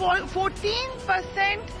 14%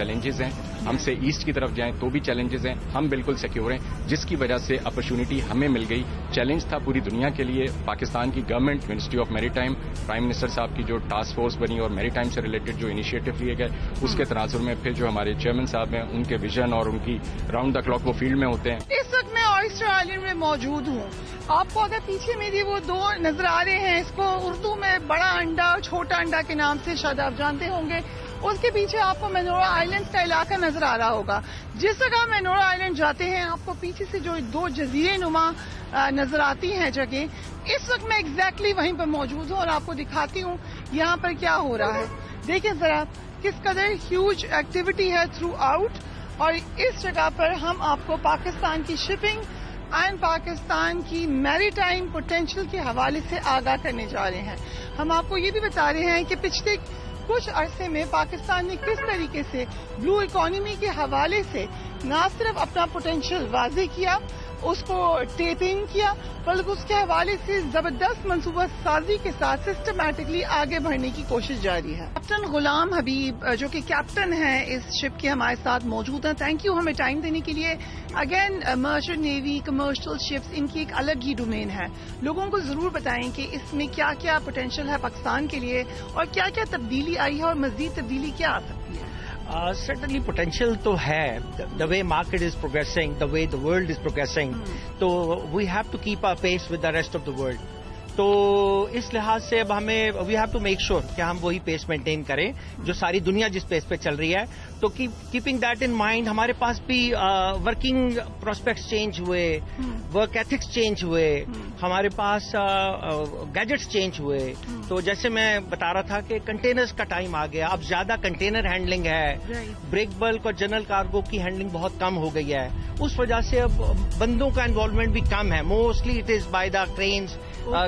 challenges ہیں, ہم سے ایسٹ کی طرف جائیں تو بھی چیلنجز ہیں, ہم بالکل سیکیور ہیں, جس کی وجہ سے اپرچونٹی ہمیں مل گئی. چیلنج تھا پوری دنیا کے لیے. پاکستان کی گورنمنٹ, منسٹری آف میری ٹائم, پرائم منسٹر صاحب کی جو ٹاسک فورس بنی اور میری ٹائم سے ریلیٹڈ جو انیشیٹو لیے گئے, اس کے تناظر میں پھر جو ہمارے چیئرمین صاحب ہیں ان کے ویژن اور ان کی راؤنڈ دا کلاک وہ فیلڈ میں ہوتے ہیں. اس وقت میں آئسٹر آئلینڈ میں موجود ہوں. آپ کو اگر پیچھے میری وہ دو نظر آ رہے ہیں, اس کو اردو میں بڑا انڈا اور چھوٹا انڈا کے نام سے شاید آپ جانتے ہوں گے. اس کے پیچھے آپ کو مینورا آئلینڈ کا علاقہ نظر آ رہا ہوگا. جس جگہ مینورا آئلینڈ جاتے ہیں آپ کو پیچھے سے جو دو جزیرے نما نظر آتی ہیں جگہ, اس وقت میں ایگزیکٹلی وہیں پر موجود ہوں اور آپ کو دکھاتی ہوں یہاں پر کیا ہو رہا ہے. دیکھیں ذرا کس قدر ہیوج ایکٹیویٹی ہے تھرو آؤٹ. اور اس جگہ پر ہم آپ کو پاکستان کی شپنگ اینڈ پاکستان کی میری ٹائم پوٹینشیل کے حوالے سے آگاہ کرنے جا رہے ہیں. ہم آپ کو یہ بھی بتا رہے ہیں کہ پچھلے کچھ عرصے میں پاکستان نے کس طریقے سے بلو اکانومی کے حوالے سے نہ صرف اپنا پوٹینشیل واضح کیا, اس کو ٹیپنگ کیا, بلکہ اس کے حوالے سے زبردست منصوبہ سازی کے ساتھ سسٹمیٹکلی آگے بڑھنے کی کوشش جاری ہے. کیپٹن غلام حبیب جو کہ کیپٹن ہیں اس شپ کے ہمارے ساتھ موجود ہیں. تھینک یو ہمیں ٹائم دینے کے لیے. Again merchant navy, commercial ships, ان کی ایک الگ ہی ڈومین ہے. لوگوں کو ضرور بتائیں کہ اس میں کیا کیا پوٹینشیل ہے پاکستان کے لیے اور کیا کیا تبدیلی آئی ہے اور مزید تبدیلی کیا آ سکتی ہے. Certainly potential to hai, the way market is progressing, the way the world is progressing, so we have to keep our pace with the rest of the world. تو اس لحاظ سے اب ہمیں we have to make sure کہ ہم وہی پیس maintain کریں جو ساری دنیا جس پیس پہ چل رہی ہے. تو کیپنگ دیٹ ان مائنڈ ہمارے پاس بھی ورکنگ پراسپیکٹس چینج ہوئے, ورک ایتھکس چینج ہوئے, ہمارے پاس گیجٹس چینج ہوئے. تو جیسے میں بتا رہا تھا کہ کنٹینرز کا ٹائم آ گیا, اب زیادہ کنٹینر ہینڈلنگ ہے, بریک بلک اور جنرل کارگو کی ہینڈلنگ بہت کم ہو گئی ہے. اس وجہ سے اب بندوں کا انوالومنٹ بھی کم ہے. Mostly it is by the trains,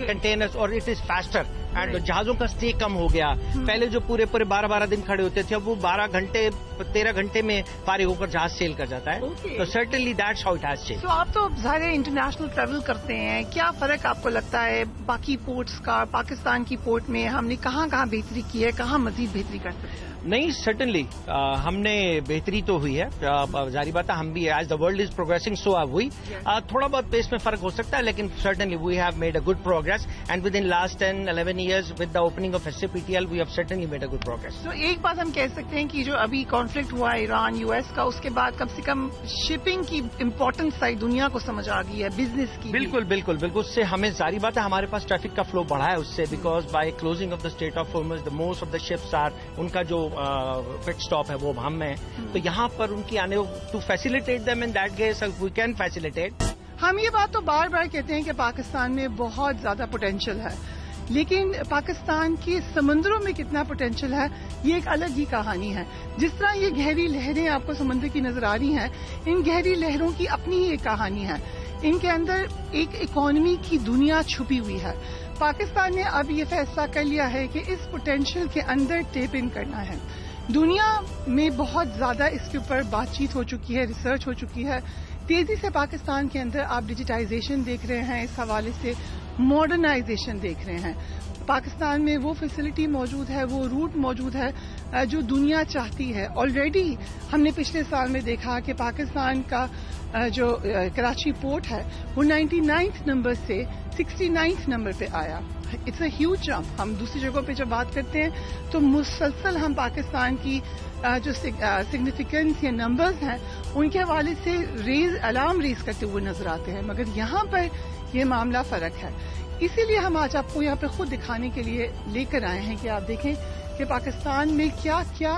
containers, اور اٹ از فاسٹر. اینڈ جہازوں کا اسٹے کم ہو گیا. پہلے جو پورے 12 دن کھڑے ہوتے تھے اب وہ 13 گھنٹے میں فارغ ہو کر جہاز سیل کر جاتا ہے. تو certainly that's how it has change. تو آپ تو ظاہر انٹرنیشنل ٹریول کرتے ہیں, کیا فرق آپ کو لگتا ہے باقی پورٹس کا پاکستان کی پورٹ میں؟ ہم نے کہاں کہاں بہتری کی ہے, کہاں مزید بہتری کر سکتے ہیں؟ نہیں, سرٹنلی ہم نے بہتری تو ہوئی ہے. ظاہری بات ہے ہم بھی as the world is progressing so have we. تھوڑا بہت پیس میں فرق ہو سکتا ہے لیکن certainly we have made a good progress. And with in last 10-11 years with the opening of SAPTL we have certainly made a good progress. تو ایک بات ہم کہہ سکتے ہیں کہ جو ابھی کانفلکٹ ہوا ایران US کا, اس کے بعد کم سے کم شپنگ کی امپورٹنس ساری دنیا کو سمجھ آ گئی ہے, بزنس کی. بالکل بالکل بالکل. اس سے ہمیں ظاہری بات ہے ہمارے پاس ٹریفک کا فلو بڑھا ہے اس سے, because by closing of the strait of Hormuz the most of the ships are, ان کا جو اسٹاپ ہے وہ ہم میں. تو یہاں پر ان کی آنے to facilitate them in that case we can facilitate. ہم یہ بات تو بار بار کہتے ہیں کہ پاکستان میں بہت زیادہ پوٹینشیل ہے, لیکن پاکستان کے سمندروں میں کتنا پوٹینشیل ہے یہ ایک الگ ہی کہانی ہے. جس طرح یہ گہری لہریں آپ کو سمندر کی نظر آ رہی ہیں, ان گہری لہروں کی اپنی ہی ایک کہانی ہے. ان کے اندر ایک اکانومی کی دنیا چھپی ہوئی ہے. پاکستان نے اب یہ فیصلہ کر لیا ہے کہ اس پوٹینشیل کے اندر ٹیپ ان کرنا ہے. دنیا میں بہت زیادہ اس کے اوپر بات چیت ہو چکی ہے, ریسرچ ہو چکی ہے. تیزی سے پاکستان کے اندر آپ ڈیجیٹائزیشن دیکھ رہے ہیں, اس حوالے سے ماڈرنائزیشن دیکھ رہے ہیں. پاکستان میں وہ فیسلٹی موجود ہے, وہ روٹ موجود ہے جو دنیا چاہتی ہے. آلریڈی ہم نے پچھلے سال میں دیکھا کہ پاکستان کا جو کراچی پورٹ ہے وہ 99 نمبر سے 69 نمبر پہ آیا. It's a huge jump. ہم دوسری جگہوں پہ جب بات کرتے ہیں تو مسلسل ہم پاکستان کی جو سگنیفیکینس یا نمبرز ہیں ان کے حوالے سے الارم ریز کرتے ہوئے نظر آتے ہیں, مگر یہاں پر یہ معاملہ فرق ہے. اسی لیے ہم آج آپ کو یہاں پہ خود دکھانے کے لیے لے کر آئے ہیں کہ آپ دیکھیں کہ پاکستان میں کیا کیا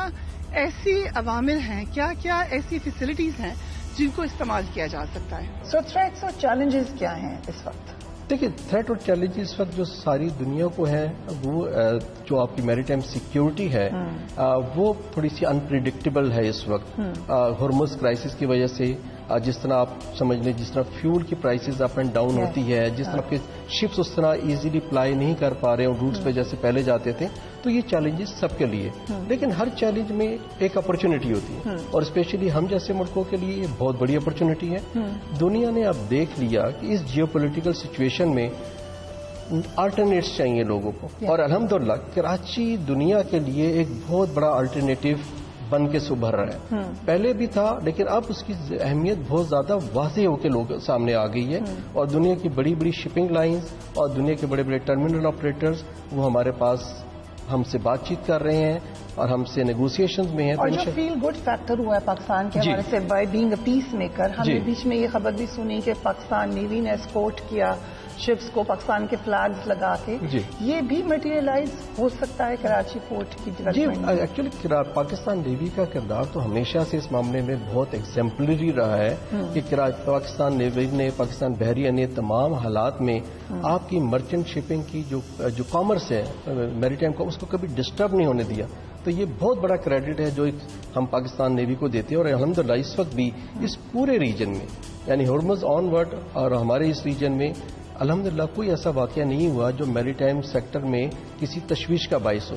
ایسی عوامل ہیں, کیا کیا ایسی فیسلٹیز ہیں جن کو استعمال کیا جا سکتا ہے. سو تھریٹس اور چیلنجز کیا ہیں اس وقت؟ دیکھیے, تھریٹ اور چیلنج اس وقت جو ساری دنیا کو ہے وہ جو آپ کی میری ٹائم سیکیورٹی ہے وہ تھوڑی سی انپریڈکٹیبل ہے اس وقت. ہارمز کرائسس کی وجہ سے جس طرح آپ سمجھ لیں, جس طرح فیول کی پرائسز اپ اینڈ ڈاؤن ہوتی ہے, جس طرح آپ کے شپس اس طرح ایزیلی پلائی نہیں کر پا رہے ہیں روٹس پہ جیسے پہلے جاتے تھے, تو یہ چیلنجز سب کے لیے. لیکن ہر چیلنج میں ایک اپرچونٹی ہوتی ہے, اور اسپیشلی ہم جیسے ملکوں کے لیے یہ بہت بڑی اپرچونٹی ہے. دنیا نے اب دیکھ لیا کہ اس جیو پولیٹیکل سچویشن میں آلٹرنیٹس چاہیے لوگوں کو, اور الحمدللہ کراچی دنیا کے لیے ایک بہت بڑا آلٹرنیٹو بن کے سبھر رہا ہے. پہلے بھی تھا لیکن اب اس کی اہمیت بہت زیادہ واضح ہو کے لوگ سامنے آ گئی ہے اور دنیا کی بڑی بڑی شپنگ لائنز اور دنیا کے بڑے بڑے ٹرمینل آپریٹرز وہ ہمارے پاس ہم سے بات چیت کر رہے ہیں اور ہم سے نیگوسیشنز میں ہیں. اور جو فیل گڈ فیکٹر ہوا ہے پاکستان کے حوالے سے by being a peace maker, ہم نے بیچ میں یہ خبر بھی سنی کہ پاکستان نیوی نے اسکورٹ کیا شپس کو پاکستان کے فلیگز لگا کے، یہ بھی مٹیریلائز ہو سکتا ہے کراچی پورٹ کی ڈیولپمنٹ. ایکچولی پاکستان نیوی کا کردار تو ہمیشہ سے اس معاملے میں بہت ایگزمپلری رہا ہے کہ پاکستان نیوی نے پاکستان بحریہ نے تمام حالات میں آپ کی مرچنٹ شپنگ کی جو کامرس ہے میری ٹائم کا اس کو کبھی ڈسٹرب نہیں ہونے دیا. تو یہ بہت بڑا کریڈٹ ہے جو ہم پاکستان نیوی کو دیتے ہیں اور الحمدللہ اس وقت بھی اس پورے ریجن میں یعنی ہرمز آن ورڈ اور ہمارے اس ریجن میں الحمدللہ کوئی ایسا واقعہ نہیں ہوا جو میری ٹائم سیکٹر میں کسی تشویش کا باعث ہو.